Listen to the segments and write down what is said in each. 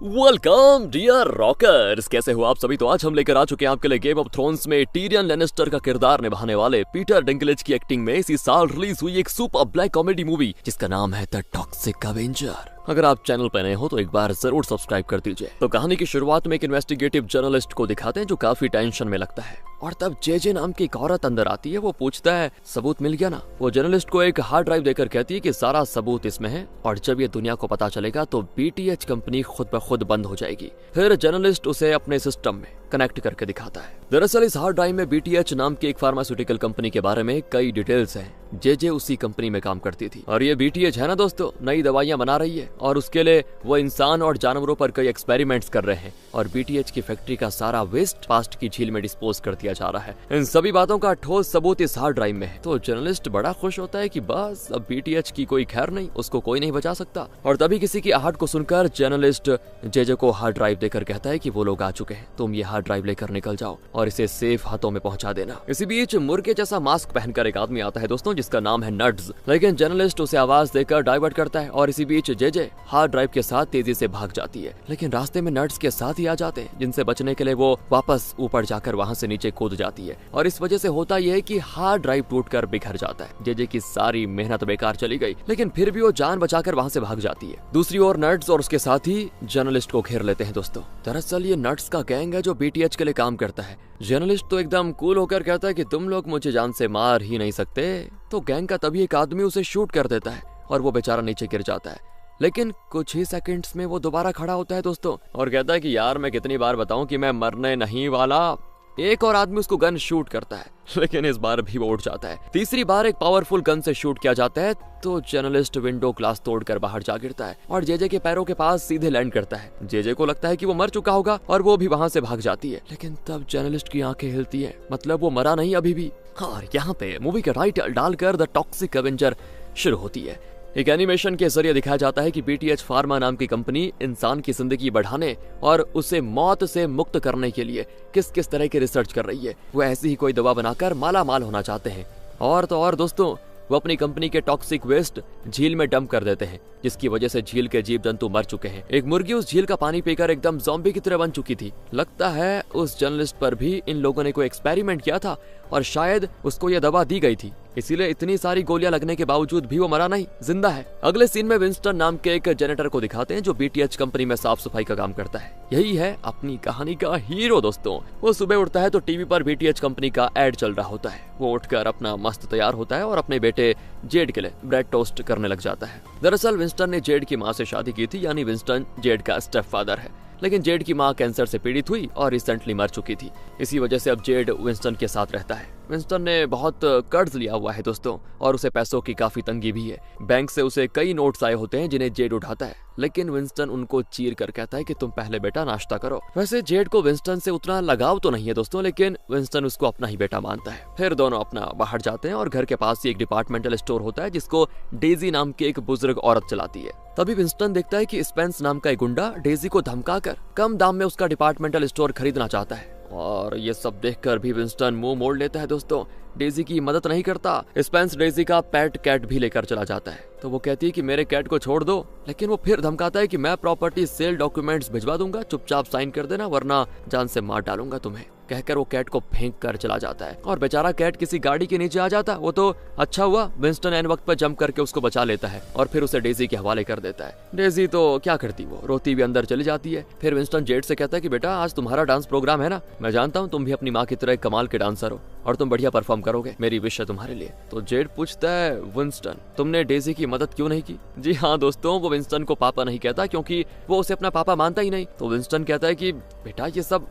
Welcome dear rockers, कैसे हो आप सभी। तो आज हम लेकर आ चुके हैं आपके लिए गेम ऑफ थ्रोन्स में टीरियन लेनेस्टर का किरदार निभाने वाले पीटर डिंकलेज की एक्टिंग में इसी साल रिलीज हुई एक सुपर ब्लैक कॉमेडी मूवी जिसका नाम है द टॉक्सिक अवेंजर। अगर आप चैनल पर नए हो तो एक बार जरूर सब्सक्राइब कर दीजिए। तो कहानी की शुरुआत में एक इन्वेस्टिगेटिव जर्नलिस्ट को दिखाते हैं जो काफी टेंशन में लगता है, और तब जेजे नाम की एक औरत अंदर आती है। वो पूछता है सबूत मिल गया ना। वो जर्नलिस्ट को एक हार्ड ड्राइव देकर कहती है कि सारा सबूत इसमें है, और जब ये दुनिया को पता चलेगा तो बीटीएच कंपनी खुद ब खुद बंद हो जाएगी। फिर जर्नलिस्ट उसे अपने सिस्टम में कनेक्ट करके दिखाता है। दरअसल इस हार्ड ड्राइव में बीटीएच नाम की एक फार्मास्यूटिकल कंपनी के बारे में कई डिटेल्स हैं। जेजे उसी कंपनी में काम करती थी, और ये बीटीएच है ना दोस्तों, नई दवाइयां बना रही है, और उसके लिए वो इंसान और जानवरों पर कई एक्सपेरिमेंट्स कर रहे हैं, और बीटीएच की फैक्ट्री का सारा वेस्ट पास्ट की झील में डिस्पोज कर दिया जा रहा है। इन सभी बातों का ठोस सबूत इस हार्ड ड्राइव में है। तो जर्नलिस्ट बड़ा खुश होता है कि बस अब बीटीएच की कोई खैर नहीं, उसको कोई नहीं बचा सकता। और तभी किसी की आहट को सुनकर जर्नलिस्ट जेजे को हार्ड ड्राइव देकर कहता है कि वो लोग आ चुके हैं, तुम ये हार्ड ड्राइव लेकर निकल जाओ और इसे सेफ हाथों में पहुंचा देना। इसी बीच मुर्गे जैसा मास्क पहनकर एक आदमी आता है दोस्तों, जिसका नाम है नड्स, लेकिन जर्नलिस्ट उसे आवाज देकर डाइवर्ट करता है, और इसी बीच जेजे हार्ड ड्राइव के साथ तेजी से भाग जाती है। लेकिन रास्ते में नड्स के साथ ही आ जाते हैं, जिनसे बचने के लिए वो वापस ऊपर जाकर वहां से नीचे कूद जाती है, और इस वजह से होता यह है कि हार्ड ड्राइव टूटकर बिखर जाता है। जेजे की सारी मेहनत बेकार चली गई, लेकिन फिर भी वो जान बचाकर वहां से भाग जाती है। दूसरी ओर नड्स और उसके साथी जर्नलिस्ट को घेर लेते हैं दोस्तों। दरअसल ये नड्स का गैंग है जो बीटीएच के लिए काम करता है। जर्नलिस्ट तो एकदम कूल होकर कहता है कि तुम लोग मुझे जान से मार ही नहीं सकते। तो गैंग का तभी एक आदमी उसे शूट कर देता है, और वो बेचारा नीचे गिर जाता है। लेकिन कुछ ही सेकंड्स में वो दोबारा खड़ा होता है दोस्तों, और कहता है कि यार मैं कितनी बार बताऊं कि मैं मरने नहीं वाला। एक और आदमी उसको गन शूट करता है, लेकिन इस बार भी वो उठ जाता है। तीसरी बार एक पावरफुल गन से शूट किया जाता है तो जर्नलिस्ट विंडो ग्लास तोड़कर बाहर जा गिरता है, और जेजे के पैरों के पास सीधे लैंड करता है। जेजे को लगता है कि वो मर चुका होगा, और वो भी वहां से भाग जाती है। लेकिन तब जर्नलिस्ट की आंखें हिलती है, मतलब वो मरा नहीं अभी भी। और यहाँ पे मूवी का टाइटल डालकर द टॉक्सिक अवेंजर शुरू होती है। एक एनिमेशन के जरिए दिखाया जाता है कि बीटीएच फार्मा नाम की कंपनी इंसान की जिंदगी बढ़ाने और उसे मौत से मुक्त करने के लिए किस किस तरह की रिसर्च कर रही है। वो ऐसी ही कोई दवा बनाकर माला माल होना चाहते हैं। और तो और दोस्तों, वो अपनी कंपनी के टॉक्सिक वेस्ट झील में डंप कर देते हैं, जिसकी वजह से झील के जीव जंतु मर चुके हैं। एक मुर्गी उस झील का पानी पीकर एकदम ज़ॉम्बी की तरह बन चुकी थी। लगता है उस जर्नलिस्ट पर भी इन लोगों ने कोई एक्सपेरिमेंट किया था, और शायद उसको यह दवा दी गई थी, इसीलिए इतनी सारी गोलियां लगने के बावजूद भी वो मरा नहीं, जिंदा है। अगले सीन में विंस्टन नाम के एक जेनेटर को दिखाते हैं जो बीटीएच कंपनी में साफ सफाई का काम करता है। यही है अपनी कहानी का हीरो दोस्तों। वो सुबह उठता है तो टीवी पर बीटीएच कंपनी का एड चल रहा होता है। वो उठकर अपना मस्त तैयार होता है और अपने बेटे जेड के लिए ब्रेड टोस्ट करने लग जाता है। दरअसल विंस्टन ने जेड की माँ से शादी की थी, यानी विंस्टन जेड का स्टेप फादर है। लेकिन जेड की माँ कैंसर से पीड़ित हुई और रिसेंटली मर चुकी थी। इसी वजह से अब जेड विंस्टन के साथ रहता है। विंस्टन ने बहुत कर्ज लिया हुआ है दोस्तों, और उसे पैसों की काफी तंगी भी है। बैंक से उसे कई नोट्स आए होते हैं जिन्हें जेड उठाता है, लेकिन विंस्टन उनको चीर कर कहता है कि तुम पहले बेटा नाश्ता करो। वैसे जेड को विंस्टन से उतना लगाव तो नहीं है दोस्तों, लेकिन विंस्टन उसको अपना ही बेटा मानता है। फिर दोनों अपना बाहर जाते हैं, और घर के पास ही एक डिपार्टमेंटल स्टोर होता है जिसको डेजी नाम की एक बुजुर्ग औरत चलाती है। तभी विंस्टन देखता है कि स्पेंस नाम का एक गुंडा डेजी को धमकाकर कम दाम में उसका डिपार्टमेंटल स्टोर खरीदना चाहता है, और ये सब देखकर भी विंस्टन मुंह मोड़ लेता है दोस्तों। डेजी की मदद नहीं करता। स्पेंस डेजी का पेट कैट भी लेकर चला जाता है, तो वो कहती है कि मेरे कैट को छोड़ दो, लेकिन वो फिर धमकाता है कि मैं प्रॉपर्टी सेल डॉक्यूमेंट्स भिजवा दूंगा, चुपचाप साइन कर देना वरना जान से मार डालूंगा तुम्हें, कहकर वो कैट को फेंक कर चला जाता है। और बेचारा कैट किसी गाड़ी के नीचे आ जाता। वो तो अच्छा हुआ विंस्टन एन वक्त पर जंप करके उसको बचा लेता है, और फिर उसे डेजी के हवाले कर देता है। डेजी तो क्या करती, वो रोती हुई अंदर चली जाती है। फिर विंस्टन जेड से कहता है कि बेटा आज तुम्हारा डांस प्रोग्राम है ना, मैं जानता हूँ तुम भी अपनी माँ की तरह कमाल के डांसर हो, और तुम बढ़िया परफॉर्म करोगे, मेरी विश है तुम्हारे लिए। तो जेड पूछता है विंस्टन तुमने डेजी की मदद क्यों नहीं की। जी हाँ दोस्तों, वो विंस्टन को पापा नहीं कहता क्योंकि वो उसे अपना पापा मानता ही नहीं। तो विंस्टन कहता है कि बेटा ये सब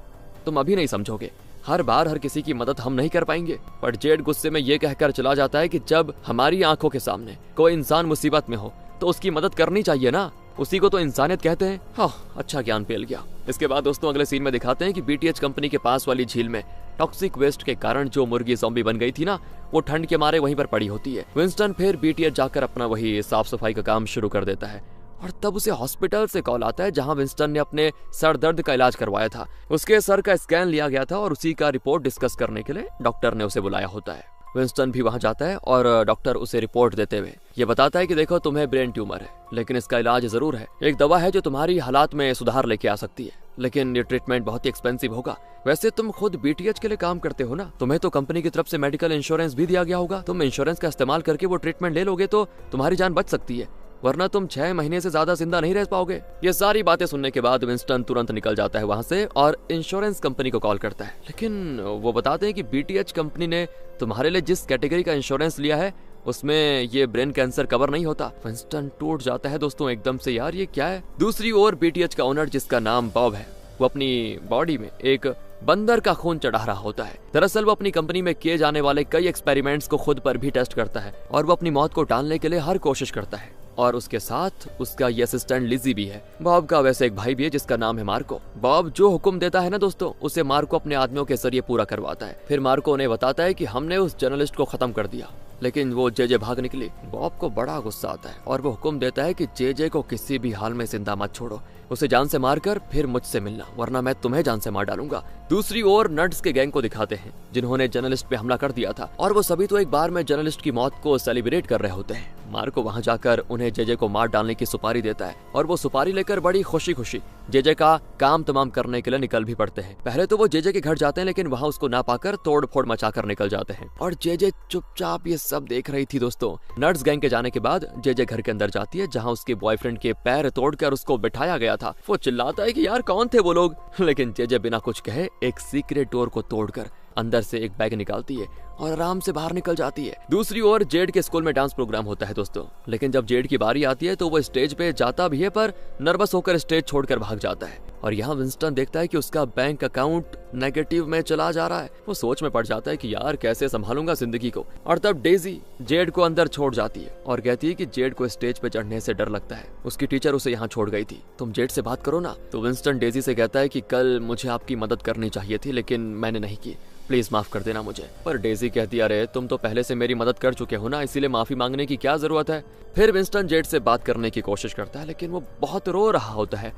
तुम अभी नहीं समझोगे, हर बार हर किसी की मदद हम नहीं कर पाएंगे। पर जेड गुस्से में ये कहकर चला जाता है कि जब हमारी आंखों के सामने कोई इंसान मुसीबत में हो तो उसकी मदद करनी चाहिए ना, उसी को तो इंसानियत कहते हैं। हाँ, अच्छा ज्ञान फैल गया। इसके बाद दोस्तों अगले सीन में दिखाते हैं कि बीटीएच कंपनी के पास वाली झील में टॉक्सिक वेस्ट के कारण जो मुर्गी ज़ॉम्बी बन गई थी ना, वो ठंड के मारे वहीं पर पड़ी होती है। विंस्टन फिर बीटीएच जाकर अपना वही साफ सफाई का काम शुरू कर देता है, और तब उसे हॉस्पिटल से कॉल आता है जहां विंस्टन ने अपने सर दर्द का इलाज करवाया था। उसके सर का स्कैन लिया गया था, और उसी का रिपोर्ट डिस्कस करने के लिए डॉक्टर ने उसे बुलाया होता है। विंस्टन भी वहाँ जाता है और डॉक्टर उसे रिपोर्ट देते हुए ये बताता है कि देखो तुम्हें ब्रेन ट्यूमर है, लेकिन इसका इलाज जरूर है। एक दवा है जो तुम्हारी हालात में सुधार लेके आ सकती है, लेकिन ये ट्रीटमेंट बहुत ही एक्सपेंसिव होगा। वैसे तुम खुद बीटीएच के लिए काम करते हो ना, तुम्हें तो कंपनी की तरफ से मेडिकल इंश्योरेंस भी दिया गया होगा। तुम इंश्योरेंस का इस्तेमाल करके वो ट्रीटमेंट ले लोगे तो तुम्हारी जान बच सकती है, वरना तुम 6 महीने से ज्यादा जिंदा नहीं रह पाओगे। ये सारी बातें सुनने के बाद विंस्टन तुरंत निकल जाता है वहां से और इंश्योरेंस कंपनी को कॉल करता है, लेकिन वो बताते हैं कि बीटीएच कंपनी ने तुम्हारे लिए जिस कैटेगरी का इंश्योरेंस लिया है उसमें ये ब्रेन कैंसर कवर नहीं होता। विंस्टन टूट जाता है दोस्तों एकदम से, यार ये क्या है। दूसरी ओर बीटीएच का ओनर जिसका नाम बॉब है, वो अपनी बॉडी में एक बंदर का खून चढ़ा रहा होता है। दरअसल वो अपनी कंपनी में किए जाने वाले कई एक्सपेरिमेंट्स को खुद पर भी टेस्ट करता है और वो अपनी मौत को टालने के लिए हर कोशिश करता है। और उसके साथ उसका ये असिस्टेंट लिजी भी है। बॉब का वैसे एक भाई भी है जिसका नाम है मार्को। बॉब जो हुक्म देता है ना दोस्तों, उसे मार्को अपने आदमियों के जरिए पूरा करवाता है। फिर मार्को उन्हें बताता है कि हमने उस जर्नलिस्ट को खत्म कर दिया, लेकिन वो जेजे भाग निकली। बॉब को बड़ा गुस्सा आता है और वो हुक्म देता है कि जेजे को किसी भी हाल में जिंदा मत छोड़ो, उसे जान से मारकर फिर मुझसे मिलना, वरना मैं तुम्हें जान से मार डालूंगा। दूसरी ओर नर्ड्स के गैंग को दिखाते हैं जिन्होंने जर्नलिस्ट पे हमला कर दिया था, और वो सभी तो एक बार में जर्नलिस्ट की मौत को सेलिब्रेट कर रहे होते हैं। मार्को वहां जाकर उन्हें जेजे को मार डालने की सुपारी देता है और वो सुपारी लेकर बड़ी खुशी खुशी जेजे का काम तमाम करने के लिए निकल भी पड़ते हैं। पहले तो वो जेजे के घर जाते हैं, लेकिन वहां उसको ना पाकर तोड़ फोड़ मचाकर निकल जाते हैं और जेजे चुपचाप ये सब देख रही थी दोस्तों। नर्ड्स गैंग के जाने के बाद जेजे घर के अंदर जाती है जहाँ उसके बॉयफ्रेंड के पैर तोड़कर उसको बिठाया गया था। वो चिल्लाता है कि यार कौन थे वो लोग, लेकिन जेजे बिना कुछ कहे एक सीक्रेट डोर को तोड़कर अंदर से एक बैग निकालती है और आराम से बाहर निकल जाती है। दूसरी ओर जेड के स्कूल में डांस प्रोग्राम होता है दोस्तों, लेकिन जब जेड की बारी आती है तो वो स्टेज पे जाता भी है पर नर्वस होकर स्टेज छोड़कर भाग जाता है। और यहाँ विंस्टन देखता है कि उसका बैंक अकाउंट नेगेटिव में चला जा रहा है। वो सोच में पड़ जाता है कि यार कैसे संभालूंगा जिंदगी को। और तब डेजी जेड को अंदर छोड़ जाती है और कहती है कि जेड को स्टेज पे चढ़ने से डर लगता है, उसकी टीचर उसे यहाँ छोड़ गई थी, तुम जेड से बात करो ना। तो विंस्टन डेजी से कहता है कि कल मुझे आपकी मदद करनी चाहिए थी, लेकिन मैंने नहीं की, प्लीज माफ कर देना मुझे। पर डेजी कहती है अरे तुम तो पहले से मेरी मदद कर चुके हो ना, इसीलिए माफी मांगने की क्या जरूरत है। फिर विंस्टन जेड से बात करने की कोशिश करता है, लेकिन वो बहुत रो रहा होता है।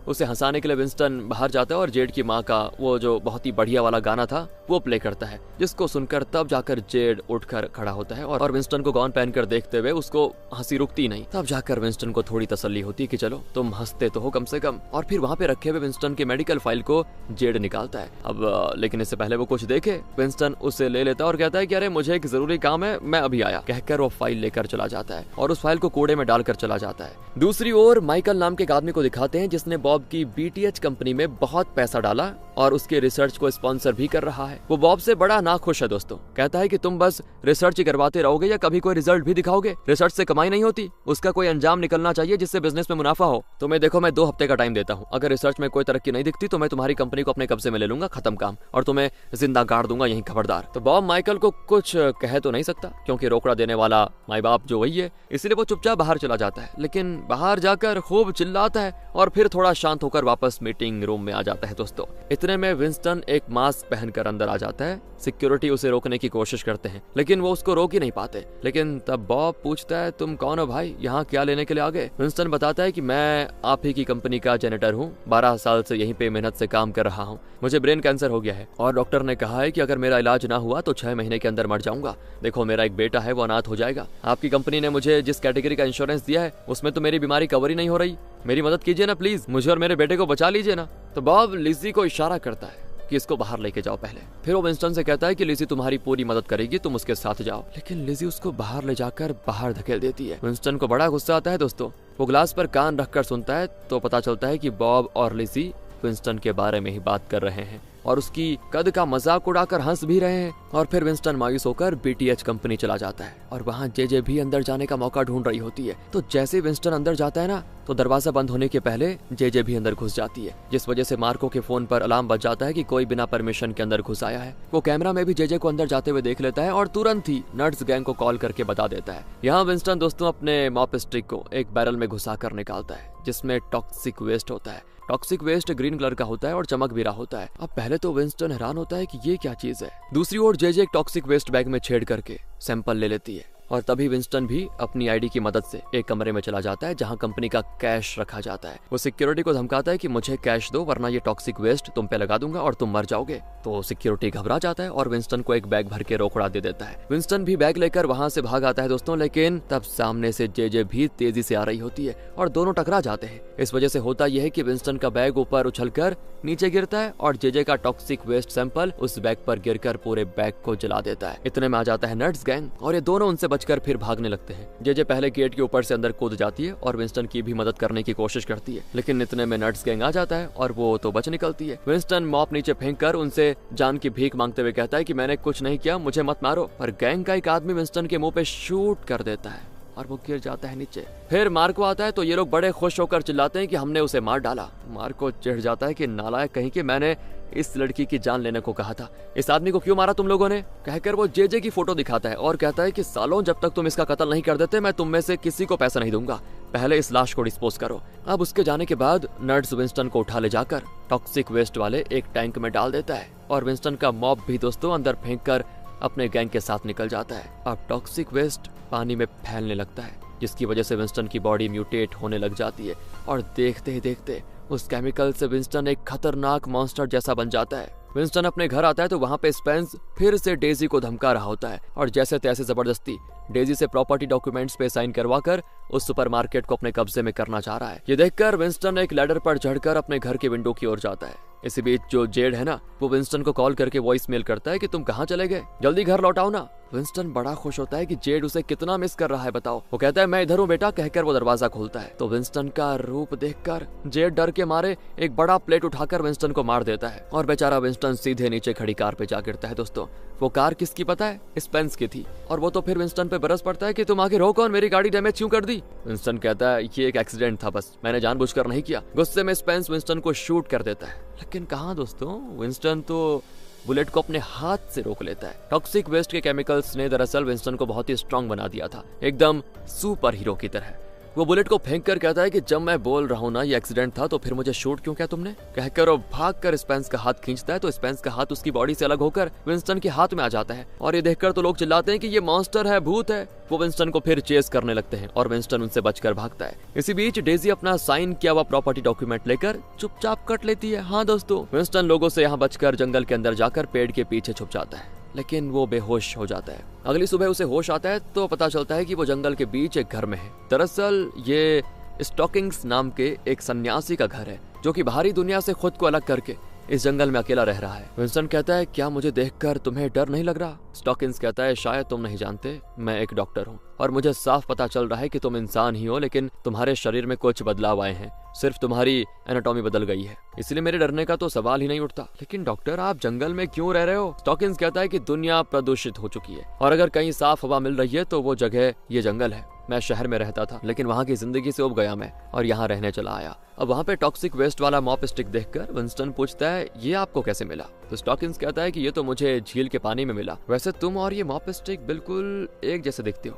उसे हंसाने के लिए विंस्टन बाहर जाता है और जेड की माँ का वो जो बहुत ही बढ़िया वाला गाना था वो प्ले करता है, जिसको सुनकर तब जाकर जेड उठकर खड़ा होता है और विंस्टन को गाउन पहनकर देखते हुए उसको हंसी रुकती नहीं। तब जाकर विंस्टन को थोड़ी तसल्ली होती है कि चलो तुम हंसते तो हो कम से कम। और फिर वहाँ पे रखे हुए विंस्टन के मेडिकल फाइल को जेड निकालता है। अब लेकिन इससे पहले वो कुछ देखे, विंस्टन उसे ले लेता है और कहता है कि अरे मुझे एक जरूरी काम है, मैं अभी आया, कहकर वो फाइल लेकर चला जाता है और उस फाइल को कूड़े में डालकर चला जाता है। दूसरी ओर माइकल नाम के एक आदमी को दिखाते हैं जिसने बॉब की बीटीएच कंपनी में बहुत पैसा डाला और उसके रिसर्च को स्पॉन्सर भी कर रहा है। वो बॉब से बड़ा नाखुश है दोस्तों, कहता है कि तुम बस रिसर्च ही करवाते रहोगे या कभी कोई रिजल्ट भी दिखाओगे, रिसर्च से कमाई नहीं होती, उसका कोई अंजाम निकलना चाहिए जिससे बिजनेस में मुनाफा हो। तुम्हें देखो मैं 2 हफ्ते का टाइम देता हूँ, अगर रिसर्च में कोई तरक्की नहीं दिखती तो मैं तुम्हारी कंपनी को अपने कब्जे में ले लूंगा, खत्म काम, और तुम्हें जिंदा गाड़ दूंगा यहीं, खबरदार। तो बॉब माइकल को कुछ कह तो नहीं सकता क्योंकि रोकड़ा देने वाला माई बाप जो वही है, इसलिए वो चुपचाप बाहर चला जाता है। लेकिन बाहर जाकर खूब चिल्लाता है और फिर थोड़ा शांत होकर वापस मीटिंग रूम में आ जाता है दोस्तों। इतने में विंस्टन एक मास्क पहनकर अंदर आ जाता है। सिक्योरिटी उसे रोकने की कोशिश करते हैं लेकिन वो उसको रोक ही नहीं पाते। लेकिन तब बॉब पूछता है तुम कौन हो भाई, यहाँ क्या लेने के लिए आ गए। विंस्टन बताता है कि मैं आप ही की कंपनी का जेनेटर हूँ, 12 साल से यहीं पे मेहनत से काम कर रहा हूँ, मुझे ब्रेन कैंसर हो गया है और डॉक्टर ने कहा है कि अगर मेरा इलाज ना हुआ तो 6 महीने के अंदर मर जाऊंगा। देखो मेरा एक बेटा है, वो अनाथ हो जाएगा, आपकी कंपनी ने मुझे जिस कैटेगरी का इंश्योरेंस दिया है उसमें तो मेरी बीमारी कवर ही नहीं हो रही, मेरी मदद कीजिए ना प्लीज, मुझे और मेरे बेटे को बचा लीजिए ना। तो बॉब लिजी को इशारा करता है कि इसको बाहर लेके जाओ पहले। फिर वो विंस्टन से कहता है कि लिजी तुम्हारी पूरी मदद करेगी, तुम उसके साथ जाओ। लेकिन लिजी उसको बाहर ले जाकर बाहर धकेल देती है। विंस्टन को बड़ा गुस्सा आता है दोस्तों। वो ग्लास पर कान रखकर सुनता है तो पता चलता है कि बॉब और लिजी विंस्टन के बारे में ही बात कर रहे हैं और उसकी कद का मजाक उड़ाकर हंस भी रहे हैं। और फिर विंस्टन मायूस होकर बीटीएच कंपनी चला जाता है और वहाँ जेजे भी अंदर जाने का मौका ढूंढ रही होती है। तो जैसे विंस्टन अंदर जाता है ना तो दरवाजा बंद होने के पहले जेजे भी अंदर घुस जाती है, जिस वजह से मार्को के फोन पर अलार्म बज जाता है कि कोई बिना परमिशन के अंदर घुस आया है। वो कैमरा में भी जेजे को अंदर जाते हुए देख लेता है और तुरंत ही नर्ड्स गैंग को कॉल करके बता देता है। यहाँ विंस्टन दोस्तों अपने मॉप स्टिक को एक बैरल में घुसा कर निकालता है जिसमें टॉक्सिक वेस्ट होता है। टॉक्सिक वेस्ट ग्रीन कलर का होता है और चमक भी रहा होता है। अब पहले तो विंस्टन हैरान होता है कि ये क्या चीज है। दूसरी ओर जेजे एक टॉक्सिक वेस्ट बैग में छेड़ करके सैंपल ले लेती है और तभी विंस्टन भी अपनी आईडी की मदद से एक कमरे में चला जाता है जहाँ कंपनी का कैश रखा जाता है। वो सिक्योरिटी को धमकाता है कि मुझे कैश दो वरना ये टॉक्सिक वेस्ट तुम पे लगा दूंगा और तुम मर जाओगे। तो सिक्योरिटी घबरा जाता है और विंस्टन को एक बैग भर के रोकड़ा दे देता है। विंस्टन भी बैग लेकर वहां से भाग आता है दोस्तों, लेकिन तब सामने से जेजे भी तेजी से आ रही होती है और दोनों टकरा जाते हैं। इस वजह से होता यह है कि विंस्टन का बैग ऊपर उछलकर नीचे गिरता है और जेजे का टॉक्सिक वेस्ट सैंपल उस बैग पर गिरकर पूरे बैग को जला देता है। इतने में आ जाता है नट्स गैंग और ये दोनों उनसे बचकर फिर भागने लगते हैं। जेजे पहले गेट के ऊपर से अंदर कूद जाती है और विंस्टन की भी मदद करने की कोशिश करती है, लेकिन इतने में नट्स गैंग आ जाता है और वो तो बच निकलती है। विंस्टन मॉप नीचे फेंक कर उनसे जान की भीख मांगते हुए कहता है कि मैंने कुछ नहीं किया, मुझे मत मारो। पर गैंग का एक आदमी विंस्टन के मुंह पे शूट कर देता है और वो गिर जाता है नीचे। फिर मार्को आता है तो ये लोग बड़े खुश होकर चिल्लाते हैं कि हमने उसे मार डाला। मार्को चिढ़ जाता है कि नालायक कहीं कि मैंने इस लड़की की जान लेने को कहा था, इस आदमी को क्यों मारा तुम लोगों ने। कहकर वो जेजे की फोटो दिखाता है और कहता है कि सालों जब तक तुम इसका कत्ल नहीं कर देते मैं तुम में से किसी को पैसा नहीं दूंगा, पहले इस लाश को डिस्पोज करो। अब उसके जाने के बाद नर्ड्स विंस्टन को उठा ले जाकर टॉक्सिक वेस्ट वाले एक टैंक में डाल देता है और विंस्टन का मॉब भी दोस्तों अंदर फेंक कर अपने गैंग के साथ निकल जाता है। अब टॉक्सिक वेस्ट पानी में फैलने लगता है जिसकी वजह से विंस्टन की बॉडी म्यूटेट होने लग जाती है और देखते ही देखते उस केमिकल से विंस्टन एक खतरनाक मॉन्स्टर जैसा बन जाता है। विंस्टन अपने घर आता है तो वहाँ पे स्पेंस फिर से डेजी को धमका रहा होता है और जैसे तैसे जबरदस्ती डेजी से प्रॉपर्टी डॉक्यूमेंट्स पे साइन करवाकर उस सुपरमार्केट को अपने कब्जे में करना चाह रहा है। ये देखकर विंस्टन एक लैडर पर चढ़कर अपने घर के विंडो की ओर जाता है। इसी बीच जो जेड है ना, वो विंस्टन को कॉल करके वॉइस मेल करता है कि तुम कहाँ चले गए, जल्दी घर लौटाओ ना। विंस्टन बड़ा खुश होता है कि जेड उसे कितना मिस कर रहा है बताओ। वो कहता है मैं इधर हूँ बेटा, कहकर वो दरवाजा खोलता है तो विंस्टन का रूप देखकर जेड डर के मारे एक बड़ा प्लेट उठाकर विंस्टन को मार देता है और बेचारा विंस्टन सीधे नीचे खड़ी कार पे जा गिरता है। दोस्तों वो कार किसकी पता है, स्पेंस की थी और वो तो फिर विंस्टन पे बरस पड़ता है कि तुम आगे रोको और मेरी गाड़ी डैमेज क्यों कर दी। विंस्टन कहता है ये एक एक्सीडेंट था, बस मैंने जानबूझकर नहीं किया। गुस्से में स्पेंस विंस्टन को शूट कर देता है, लेकिन कहाँ दोस्तों, विंस्टन तो बुलेट को अपने हाथ से रोक लेता है। टॉक्सिक वेस्ट के केमिकल्स ने दरअसल विंस्टन को बहुत ही स्ट्रांग बना दिया था, एकदम सुपर हीरो की तरह। वो बुलेट को फेंक कर कहता है कि जब मैं बोल रहा हूँ ना ये एक्सीडेंट था तो फिर मुझे शूट क्यों किया तुमने। कहकर वो भाग कर स्पेंस का हाथ खींचता है तो स्पेंस का हाथ उसकी बॉडी से अलग होकर विंस्टन के हाथ में आ जाता है और ये देखकर तो लोग चिल्लाते हैं कि ये मॉन्स्टर है, भूत है। वो विंस्टन को फिर चेस करने लगते हैं और विंस्टन उनसे बचकर भागता है। इसी बीच डेजी अपना साइन किया हुआ प्रॉपर्टी डॉक्यूमेंट लेकर चुपचाप कट लेती है। हाँ दोस्तों, विंस्टन लोगों से यहाँ बचकर जंगल के अंदर जाकर पेड़ के पीछे छुप जाता है, लेकिन वो बेहोश हो जाता है। अगली सुबह उसे होश आता है तो पता चलता है कि वो जंगल के बीच एक घर में है। दरअसल ये स्टॉकिंग्स नाम के एक सन्यासी का घर है जो कि बाहरी दुनिया से खुद को अलग करके इस जंगल में अकेला रह रहा है। विंस्टन कहता है क्या मुझे देखकर तुम्हें डर नहीं लग रहा। स्टॉकिंग्स कहता है शायद तुम नहीं जानते, मैं एक डॉक्टर हूँ और मुझे साफ पता चल रहा है कि तुम इंसान ही हो, लेकिन तुम्हारे शरीर में कुछ बदलाव आए हैं, सिर्फ तुम्हारी एनाटॉमी बदल गई है, इसलिए मेरे डरने का तो सवाल ही नहीं उठता। लेकिन डॉक्टर आप जंगल में क्यों रह रहे हो। स्टॉकिंस कहता है कि दुनिया प्रदूषित हो चुकी है और अगर कहीं साफ हवा मिल रही है तो वो जगह ये जंगल है। मैं शहर में रहता था लेकिन वहाँ की जिंदगी से उब गया मैं और यहाँ रहने चला आया। अब वहाँ पे टॉक्सिक वेस्ट वाला मॉप स्टिक देखकर विंस्टन पूछता है ये आपको कैसे मिला। तो स्टॉकिंस कहता है कि ये तो मुझे झील के पानी में मिला, वैसे तुम और ये मॉप स्टिक बिल्कुल एक जैसे दिखते हो,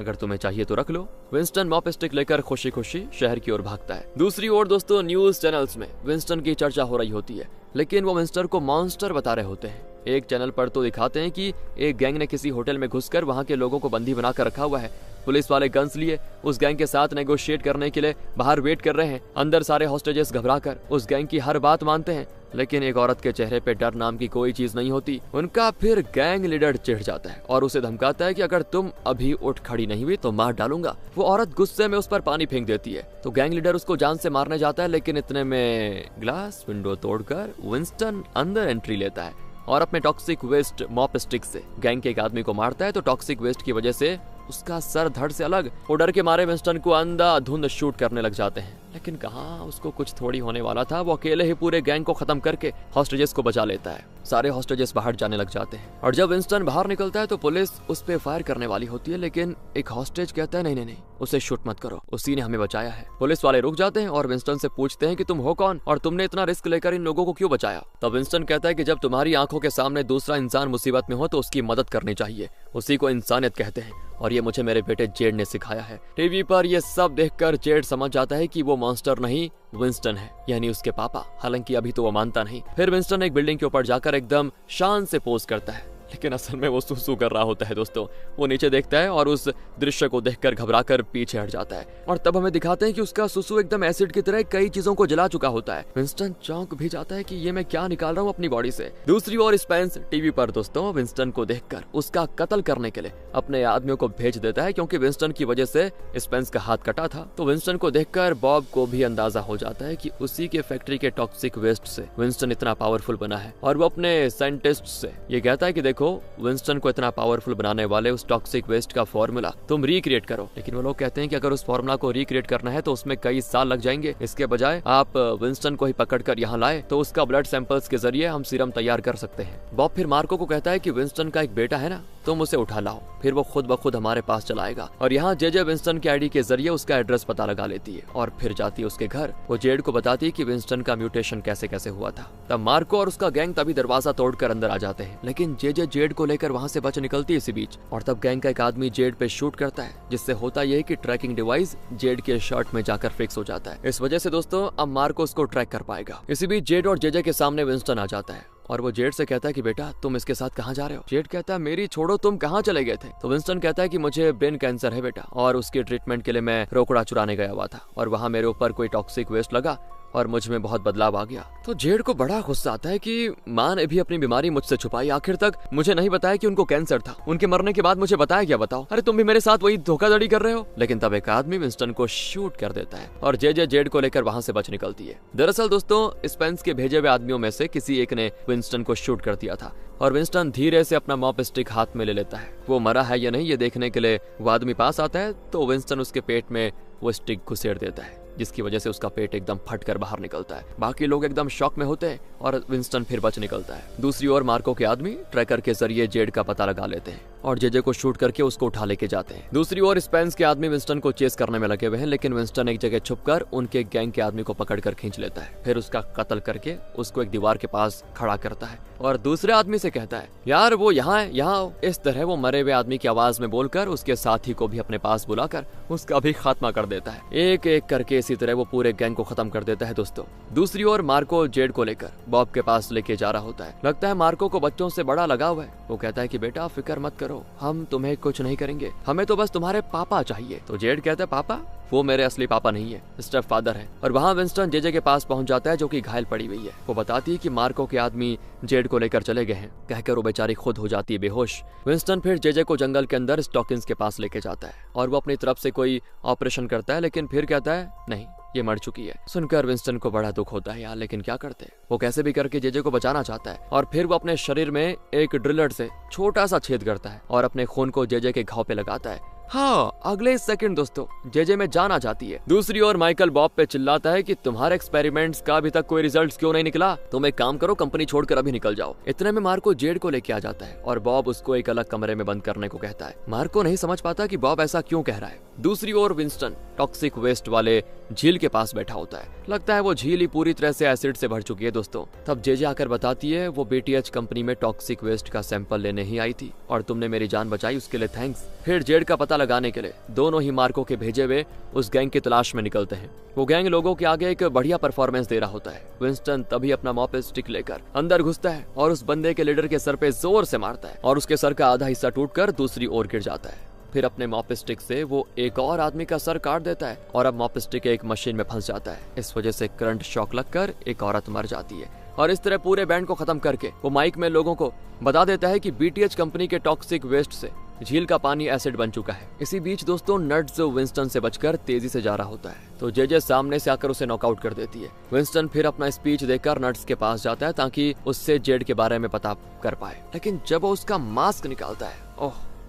अगर तुम्हें चाहिए तो रख लो। विंस्टन मॉप स्टिक लेकर खुशी खुशी शहर की ओर भागता है। दूसरी ओर दोस्तों न्यूज चैनल्स में विंस्टन की चर्चा हो रही होती है, लेकिन वो विंस्टन को मॉन्स्टर बता रहे होते हैं। एक चैनल पर तो दिखाते हैं कि एक गैंग ने किसी होटल में घुसकर वहां के लोगों को बंदी बनाकर रखा हुआ है। पुलिस वाले गन्स लिए उस गैंग के साथ नेगोशिएट करने के लिए बाहर वेट कर रहे हैं। अंदर सारे हॉस्टेजेस घबराकर उस गैंग की हर बात मानते हैं, लेकिन एक औरत के चेहरे पे डर नाम की कोई चीज नहीं होती। उनका फिर गैंग लीडर चिढ़ जाता है और उसे धमकाता है कि अगर तुम अभी उठ खड़ी नहीं हुई तो मार डालूंगा। वो औरत गुस्से में उस पर पानी फेंक देती है तो गैंग लीडर उसको जान से मारने जाता है, लेकिन इतने में ग्लास विंडो तोड़कर विंस्टन अंदर एंट्री लेता है और अपने टॉक्सिक वेस्ट मॉप स्टिक से गैंग के एक आदमी को मारता है। तो टॉक्सिक वेस्ट की वजह से उसका सर धड़ से अलग, वो डर के मारे विंस्टन को अंधाधुंध शूट करने लग जाते हैं। लेकिन कहाँ उसको कुछ थोड़ी होने वाला था, वो अकेले ही पूरे गैंग को खत्म करके हॉस्टेजेस को बचा लेता है। सारे हॉस्टेजेस बाहर जाने लग जाते हैं और जब विंस्टन बाहर निकलता है तो पुलिस उस पे फायर करने वाली होती है, लेकिन एक हॉस्टेज कहता है नहीं नहीं नहीं, उसे शूट मत करो, उसी ने हमें बचाया है। पुलिस वाले रुक जाते हैं और विंस्टन से पूछते हैं कि तुम हो कौन और तुमने इतना रिस्क लेकर इन लोगों को क्यों बचाया। तब विंस्टन कहता है कि जब तुम्हारी आंखों के सामने दूसरा इंसान मुसीबत में हो तो उसकी मदद करनी चाहिए, उसी को इंसानियत कहते हैं और ये मुझे मेरे बेटे जेड ने सिखाया है। टीवी पर ये सब देखकर जेड समझ जाता है कि वो मॉन्स्टर नहीं विंस्टन है, यानी उसके पापा। हालांकि अभी तो वो मानता नहीं। फिर विंस्टन एक बिल्डिंग के ऊपर जाकर एकदम शान से पोज करता है लेकिन असल में वो सुसु कर रहा होता है दोस्तों। वो नीचे देखता है और उस दृश्य को देखकर घबराकर पीछे हट जाता है और तब हमें दिखाते हैं कि उसका सुसु एकदम एसिड की तरह कई चीजों को जला चुका होता है। विंस्टन चौंक भी जाता है कि ये मैं क्या निकाल रहा हूँ अपनी बॉडी से। दूसरी ओर स्पेंस टीवी पर दोस्तों विंस्टन को देखकर उसका कत्ल करने के लिए अपने आदमियों को भेज देता है, क्योंकि विंस्टन की वजह से स्पेंस का हाथ कटा था। तो विंस्टन को देखकर बॉब को भी अंदाजा हो जाता है कि उसी के फैक्ट्री के टॉक्सिक वेस्ट से विंस्टन इतना पावरफुल बना है और वो अपने साइंटिस्ट से ये कहता है कि देखो विंस्टन को इतना पावरफुल बनाने वाले उस टॉक्सिक वेस्ट का फॉर्मूला तुम रिक्रिएट करो। लेकिन वो लोग कहते हैं कि अगर उस फॉर्मूला को रिक्रिएट करना है तो उसमें कई साल लग जाएंगे, इसके बजाय आप विंस्टन को ही पकड़कर यहाँ लाए तो उसका ब्लड सैंपल्स के जरिए हम सीरम तैयार कर सकते हैं। बॉब फिर मार्को को कहता है कि विंस्टन का एक बेटा है ना, तुम उसे उठा लाओ, फिर वो खुद ब खुद हमारे पास चला आएगा। और यहाँ जेजे विंस्टन के आईडी के जरिए उसका एड्रेस पता लगा लेती है और फिर जाती है उसके घर। वो जेड को बताती है कि विंस्टन का म्यूटेशन कैसे कैसे हुआ था। तब मार्को और उसका गैंग तभी दरवाजा तोड़कर अंदर आ जाते हैं, लेकिन जेजे जेड को लेकर वहाँ से बच निकलती है इसी बीच। और तब गैंग का एक आदमी जेड पे शूट करता है, जिससे होता यह है कि ट्रैकिंग डिवाइस जेड के शर्ट में जाकर फिक्स हो जाता है। इस वजह से दोस्तों अब मार्को उसको ट्रैक कर पाएगा। इसी बीच जेड और जेजे के सामने विंस्टन आ जाता है और वो जेड से कहता है कि बेटा तुम इसके साथ कहाँ जा रहे हो। जेड कहता है मेरी छोड़ो, तुम कहाँ चले गए थे। तो विंस्टन कहता है कि मुझे ब्रेन कैंसर है बेटा और उसके ट्रीटमेंट के लिए मैं रोकड़ा चुराने गया हुआ था और वहाँ मेरे ऊपर कोई टॉक्सिक वेस्ट लगा और मुझ में बहुत बदलाव आ गया। तो जेड को बड़ा गुस्सा आता है कि माँ ने भी अपनी बीमारी मुझसे छुपाई, आखिर तक मुझे नहीं बताया कि उनको कैंसर था। उनके मरने के बाद मुझे बताया क्या बताओ, अरे तुम भी मेरे साथ वही धोखाधड़ी कर रहे हो। लेकिन तब एक आदमी विंस्टन को शूट कर देता है और जेजे जेड को लेकर वहाँ से बच निकलती है। दरअसल दोस्तों स्पेंस के भेजे हुए आदमियों में से किसी एक ने विंस्टन को शूट कर दिया था और विंस्टन धीरे से अपना मॉप स्टिक हाथ में ले लेता है। वो मरा है या नहीं ये देखने के लिए वो आदमी पास आता है, तो विंस्टन उसके पेट में वो स्टिक घुसेड़ देता है, जिसकी वजह से उसका पेट एकदम फटकर बाहर निकलता है। बाकी लोग एकदम शॉक में होते हैं और विंस्टन फिर बच निकलता है। दूसरी ओर मार्को के आदमी ट्रैकर के जरिए जेड का पता लगा लेते हैं और जेजे को शूट करके उसको उठा लेके जाते हैं। दूसरी ओर स्पेंस के आदमी विंस्टन को चेस करने में लगे हुए हैं, लेकिन विंस्टन एक जगह छुपकर उनके गैंग के आदमी को पकड़कर खींच लेता है, फिर उसका कत्ल करके उसको एक दीवार के पास खड़ा करता है और दूसरे आदमी से कहता है यार वो यहाँ है, यहाँ आओ। इस तरह वो मरे हुए आदमी की आवाज में बोलकर उसके साथी को भी अपने पास बुलाकर उसका भी खात्मा कर देता है। एक एक करके इसी तरह वो पूरे गैंग को खत्म कर देता है दोस्तों। दूसरी ओर मार्को जेड को लेकर बॉब के पास लेके जा रहा होता है। लगता है मार्को को बच्चों से बड़ा लगाव है। वो कहता है कि बेटा फिक्र मत करो, हम तुम्हें कुछ नहीं करेंगे, हमें तो बस तुम्हारे पापा चाहिए। तो जेड कहता है पापा? वो मेरे असली पापा नहीं है, स्टेप फादर है। और वहाँ विंस्टन जेजे के पास पहुंच जाता है जो कि घायल पड़ी हुई है। वो बताती है कि मार्को के आदमी जेड को लेकर चले गए हैं, कहकर वो बेचारी खुद हो जाती है बेहोश। विंस्टन फिर जेजे को जंगल के अंदर स्टॉकिंस के पास लेके जाता है और वो अपनी तरफ से कोई ऑपरेशन करता है, लेकिन फिर कहता है नहीं ये मर चुकी है। सुनकर विंस्टन को बड़ा दुख होता है यार, लेकिन क्या करते। वो कैसे भी करके जेजे को बचाना चाहता है और फिर वो अपने शरीर में एक ड्रिलर से छोटा सा छेद करता है और अपने खून को जेजे के घाव पे लगाता है। हाँ, अगले सेकंड दोस्तों जेजे में जान आ जाती है। दूसरी ओर माइकल बॉब पे चिल्लाता है कि तुम्हारे एक्सपेरिमेंट्स का अभी तक कोई रिजल्ट्स क्यों नहीं निकला, तुम एक काम करो कंपनी छोड़कर अभी निकल जाओ। इतने में मार्को जेड को लेके आ जाता है और बॉब उसको एक अलग कमरे में बंद करने को कहता है। मार्को नहीं समझ पाता कि बॉब ऐसा क्यों कह रहा है। दूसरी ओर विंस्टन टॉक्सिक वेस्ट वाले झील के पास बैठा होता है। लगता है वो झील ही पूरी तरह से एसिड से भर चुकी है दोस्तों। तब जेजे आकर बताती है वो बीटीएच कंपनी में टॉक्सिक वेस्ट का सैंपल लेने ही आई थी और तुमने मेरी जान बचाई, उसके लिए थैंक्स। फिर जेड का पता लगाने के लिए दोनों ही मार्को के भेजे हुए उस गैंग की तलाश में निकलते हैं। वो गैंग लोगों के आगे एक बढ़िया परफॉर्मेंस दे रहा होता है। विंस्टन तभी अपना मॉप स्टिक लेकर अंदर घुसता है और उस बंदे के लीडर के सर पे जोर से मारता है और उसके सर का आधा हिस्सा टूटकर दूसरी ओर गिर जाता है। फिर अपने मॉप स्टिक से वो एक और आदमी का सर काट देता है और अब मॉप स्टिक एक मशीन में फंस जाता है। इस वजह से करंट शॉक लगकर एक औरत मर जाती है और इस तरह पूरे बैंड को खत्म करके वो माइक में लोगों को बता देता है कि बीटीएच कंपनी के टॉक्सिक वेस्ट से झील का पानी एसिड बन चुका है। इसी बीच दोस्तों नट्स विंस्टन से बचकर तेजी से जा रहा होता है, तो जेजे सामने से आकर उसे नॉकआउट कर देती है। विंस्टन फिर अपना स्पीच देकर नट्स के पास जाता है ताकि उससे जेड के बारे में पता कर पाए, लेकिन जब वो उसका मास्क निकालता है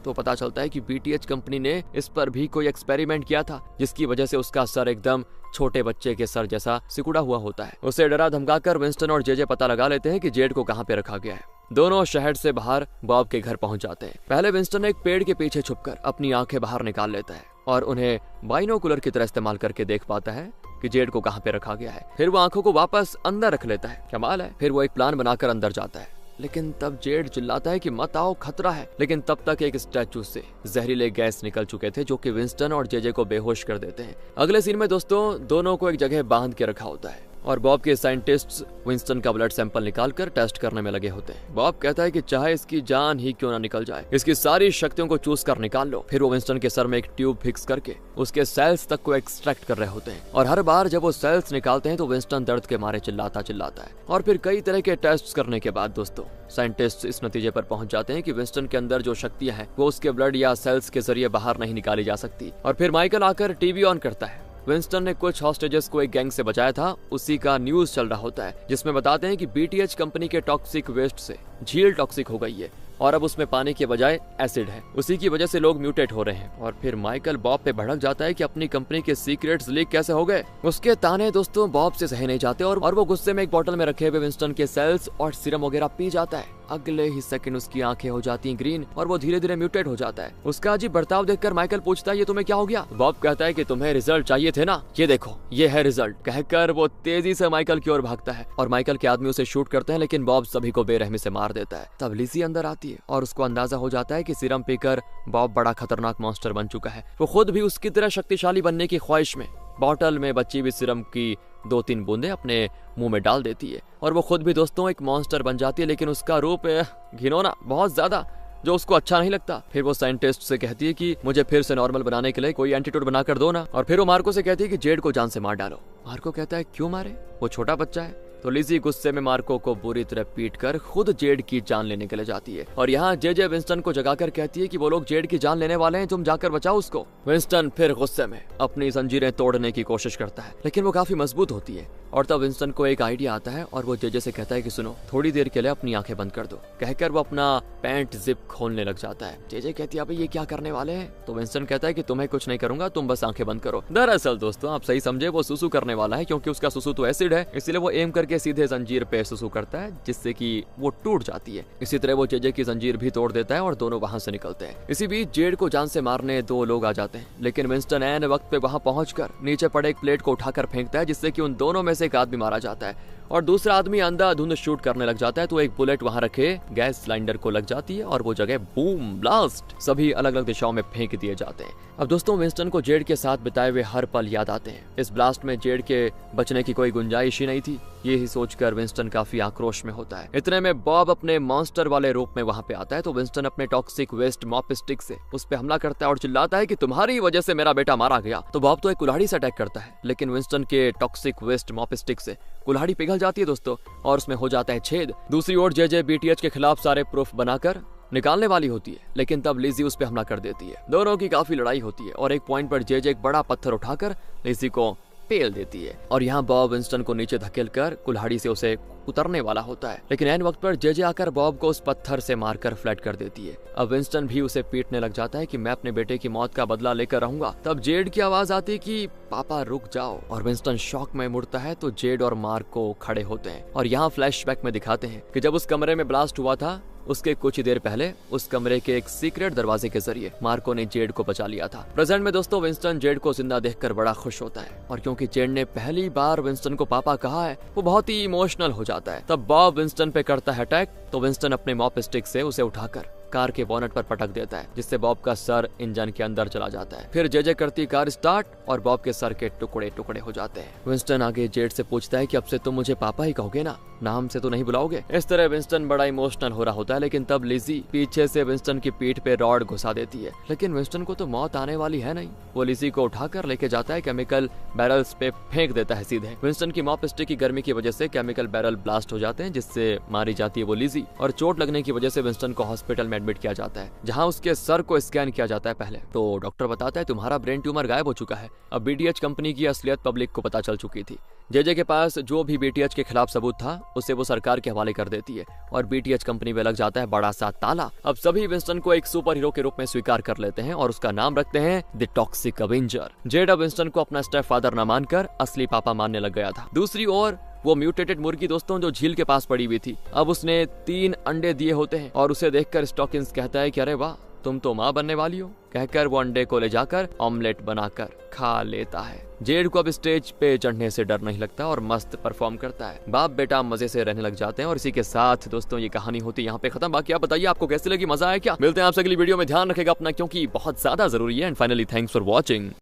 तो पता चलता है कि बीटीएच कंपनी ने इस पर भी कोई एक्सपेरिमेंट किया था, जिसकी वजह से उसका सर एकदम छोटे बच्चे के सर जैसा सिकुड़ा हुआ होता है। उसे डरा धमकाकर विंस्टन और जेजे पता लगा लेते हैं कि जेड को कहां पे रखा गया है। दोनों शहर से बाहर बॉब के घर पहुंच जाते हैं। पहले विंस्टन एक पेड़ के पीछे छुपकर अपनी आंखें बाहर निकाल लेता है और उन्हें बाइनोकुलर की तरह इस्तेमाल करके देख पाता है कि जेड को कहां पे रखा गया है। फिर वो आंखों को वापस अंदर रख लेता है। कमाल है। फिर वो एक प्लान बनाकर अंदर जाता है, लेकिन तब जेड चिल्लाता है कि मत आओ, खतरा है। लेकिन तब तक एक स्टैचू से जहरीले गैस निकल चुके थे जो कि विंस्टन और जेजे को बेहोश कर देते हैं। अगले सीन में दोस्तों दोनों को एक जगह बांध के रखा होता है और बॉब के साइंटिस्ट्स विंस्टन का ब्लड सैंपल निकालकर टेस्ट करने में लगे होते हैं। बॉब कहता है कि चाहे इसकी जान ही क्यों ना निकल जाए, इसकी सारी शक्तियों को चूस कर निकाल लो। फिर वो विंस्टन के सर में एक ट्यूब फिक्स करके उसके सेल्स तक को एक्सट्रैक्ट कर रहे होते हैं और हर बार जब वो सेल्स निकालते हैं तो विंस्टन दर्द के मारे चिल्लाता है। और फिर कई तरह के टेस्ट करने के बाद दोस्तों साइंटिस्ट इस नतीजे पर पहुंच जाते हैं कि विंस्टन के अंदर जो शक्तियां हैं वो उसके ब्लड या सेल्स के जरिए बाहर नहीं निकाली जा सकती। और फिर माइकल आकर टीवी ऑन करता है। विंस्टन ने कुछ हॉस्टेजेस को एक गैंग से बचाया था, उसी का न्यूज चल रहा होता है जिसमें बताते हैं कि बीटीएच कंपनी के टॉक्सिक वेस्ट से झील टॉक्सिक हो गई है और अब उसमें पानी के बजाय एसिड है। उसी की वजह से लोग म्यूटेट हो रहे हैं। और फिर माइकल बॉब पे भड़क जाता है कि अपनी कंपनी के सीक्रेट्स लीक कैसे हो गए। उसके ताने दोस्तों बॉब से सहे नहीं जाते और वो गुस्से में एक बोतल में रखे हुए विंस्टन के सेल्स और सीरम वगैरह पी जाता है। अगले ही सेकंड उसकी आंखें हो जाती हैं ग्रीन और वो धीरे धीरे म्यूटेट हो जाता है। उसका अजीब बर्ताव देखकर माइकल पूछता है ये तुम्हें क्या हो गया। बॉब कहता है कि तुम्हें रिजल्ट चाहिए थे ना, ये देखो ये है रिजल्ट। कहकर वो तेजी से माइकल की ओर भागता है और माइकल के आदमी उसे शूट करते हैं, लेकिन बॉब सभी को बेरहमी से मार देता है। तब लिज़ी अंदर आती है और उसको अंदाजा हो जाता है कि सीरम पीकर बॉब बड़ा खतरनाक मॉन्स्टर बन चुका है। वो खुद भी उसकी तरह शक्तिशाली बनने की ख्वाहिश में बॉटल में बची हुई सीरम की 2-3 बूंदें अपने मुंह में डाल देती है और वो खुद भी दोस्तों एक मॉन्स्टर बन जाती है, लेकिन उसका रूप घिनौना बहुत ज्यादा, जो उसको अच्छा नहीं लगता। फिर वो साइंटिस्ट से कहती है कि मुझे फिर से नॉर्मल बनाने के लिए कोई एंटीडोट बनाकर दो ना। और फिर वो मार्को से कहती है कि जेड को जान से मार डालो। मार्को कहता है क्यों मारे, वो छोटा बच्चा है। तो लिज़ी गुस्से में मार्को को बुरी तरह पीटकर खुद जेड की जान लेने के लिए जाती है और यहाँ जे विंस्टन को जगाकर कहती है कि वो लोग जेड की जान लेने वाले हैं, तुम जाकर बचाओ उसको। विंस्टन फिर गुस्से में अपनी जंजीरें तोड़ने की कोशिश करता है, लेकिन वो काफी मजबूत होती है। और तब विंस्टन को एक आइडिया आता है और वो जे से कहता है कि सुनो, थोड़ी देर के लिए अपनी आंखें बंद कर दो। कहकर वो अपना पैंट जिप खोलने लग जाता है। जे कहती है अबे ये क्या करने वाले हैं। तो विंस्टन कहता है कि तुम्हें कुछ नहीं करूंगा, तुम बस आंखें बंद करो। दरअसल दोस्तों आप सही समझे, वो सुसु करने वाला है, क्योंकि उसका सुसु तो एसिड है, इसलिए वो एम करके सीधे जंजीर पे सुसु करता है, जिससे कि वो टूट जाती है। इसी तरह वो जे की जंजीर भी तोड़ देता है और दोनों वहां से निकलते हैं। इसी बीच जेड को जान से मारने 2 लोग आ जाते हैं, लेकिन विंस्टन ऐन वक्त पे वहां पहुंचकर नीचे पड़े एक प्लेट को उठाकर फेंकता है, जिससे कि उन दोनों में से एक आदमी मारा जाता है और दूसरा आदमी अंधाधुंध शूट करने लग जाता है। तो एक बुलेट वहां रखे गैस सिलेंडर को लग जाती है और वो जगह बूम ब्लास्ट सभी अलग अलग दिशाओं में फेंक दिए जाते हैं। अब दोस्तों विंस्टन को जेड के साथ बिताए हुए हर पल याद आते हैं। इस ब्लास्ट में जेड के बचने की कोई गुंजाइश ही नहीं थी। ये ही सोचकर विंस्टन काफी आक्रोश में होता है। इतने में बॉब अपने मॉन्स्टर वाले रूप में वहां पे आता है। तो विंस्टन अपने टॉक्सिक वेस्ट मॉप स्टिक से उस पे हमला करता है और चिल्लाता है कि तुम्हारी वजह से मेरा बेटा मारा गया। तो बॉब तो एक कुल्हाड़ी से अटैक करता है, लेकिन विंस्टन के टॉक्सिक वेस्ट मॉप स्टिक से कुल्हाड़ी पिघल जाती है दोस्तों और उसमें हो जाता है छेद। दूसरी ओर जे बीटीएच के खिलाफ सारे प्रूफ बनाकर निकालने वाली होती है, लेकिन तब लिज़ी उस पे हमला कर देती है। दोनों की काफी लड़ाई होती है और एक पॉइंट पर जे एक बड़ा पत्थर उठाकर लिज़ी को पेल देती है और यहाँ बॉब विंस्टन को नीचे धकेलकर कुल्हाड़ी से उसे उतरने वाला होता है, लेकिन ऐन वक्त पर जे आकर बॉब को उस पत्थर से मारकर फ्लैट कर देती है। अब विंस्टन भी उसे पीटने लग जाता है कि मैं अपने बेटे की मौत का बदला लेकर रहूंगा। तब जेड की आवाज आती है कि पापा रुक जाओ और विंस्टन शॉक में मुड़ता है। तो जेड और मार्को खड़े होते हैं और यहाँ फ्लैशबैक में दिखाते हैं कि जब उस कमरे में ब्लास्ट हुआ था उसके कुछ ही देर पहले उस कमरे के एक सीक्रेट दरवाजे के जरिए मार्को ने जेड को बचा लिया था। प्रेजेंट में दोस्तों विंस्टन जेड को जिंदा देखकर बड़ा खुश होता है और क्योंकि जेड ने पहली बार विंस्टन को पापा कहा है वो बहुत ही इमोशनल हो जाता है। तब बॉब विंस्टन पे करता है अटैक। तो विंस्टन अपने मॉप स्टिक से उसे उठाकर कार के बोनट पर पटक देता है, जिससे बॉब का सर इंजन के अंदर चला जाता है। फिर जे करती कार स्टार्ट और बॉब के सर के टुकड़े टुकड़े हो जाते हैं। विंस्टन आगे जेड से पूछता है कि अब से तुम मुझे पापा ही कहोगे ना, नाम से तो नहीं बुलाओगे। इस तरह विंस्टन बड़ा इमोशनल हो रहा होता है, लेकिन तब लिज़ी पीछे से विंस्टन की पीठ पे रॉड घुसा देती है। लेकिन विंस्टन को तो मौत आने वाली है नहीं। वो लिज़ी को उठाकर लेके जाता है, केमिकल बैरल्स पे फेंक देता है सीधे। विंस्टन की मॉप स्टिक की गर्मी की वजह से केमिकल बैरल ब्लास्ट हो जाते हैं, जिससे मारी जाती है वो लिज़ी और चोट लगने की वजह से विंस्टन को हॉस्पिटल में एडमिट किया जाता है, जहां उसके सर को स्कैन किया जाता है पहले। तो डॉक्टर बताता है तुम्हारा ब्रेन ट्यूमर गायब हो चुका है। अब बीटीएच कंपनी की असलियत पब्लिक को पता चल चुकी थी। जे के पास जो भी बीटीएच के खिलाफ सबूत था उसे वो सरकार के हवाले कर देती है और बीटीएच कंपनी में लग जाता है बड़ा सा ताला। अब सभी विंस्टन को एक सुपर हीरो के रूप में स्वीकार कर लेते हैं और उसका नाम रखते हैं द टॉक्सिक अवेंजर। जेड अब विंस्टन को अपना स्टेप फादर न मानकर असली पापा मानने लग गया था। दूसरी ओर वो म्यूटेटेड मुर्गी दोस्तों जो झील के पास पड़ी हुई थी, अब उसने 3 अंडे दिए होते हैं और उसे देखकर स्टॉकिंस कहता है कि अरे वाह तुम तो माँ बनने वाली हो। कहकर वो अंडे को ले जाकर ऑमलेट बनाकर खा लेता है। जेड को अब स्टेज पे चढ़ने से डर नहीं लगता और मस्त परफॉर्म करता है। बाप बेटा मजे से रहने लग जाते हैं और इसी के साथ दोस्तों ये कहानी होती है यहाँ पे खत्म। बाकी आप बताइए आपको कैसी लगी, मजा आया क्या? मिलते हैं आपसे अगली वीडियो में। ध्यान रखेगा अपना, क्योंकि बहुत ज्यादा जरूरी है। And finally thanks for watching.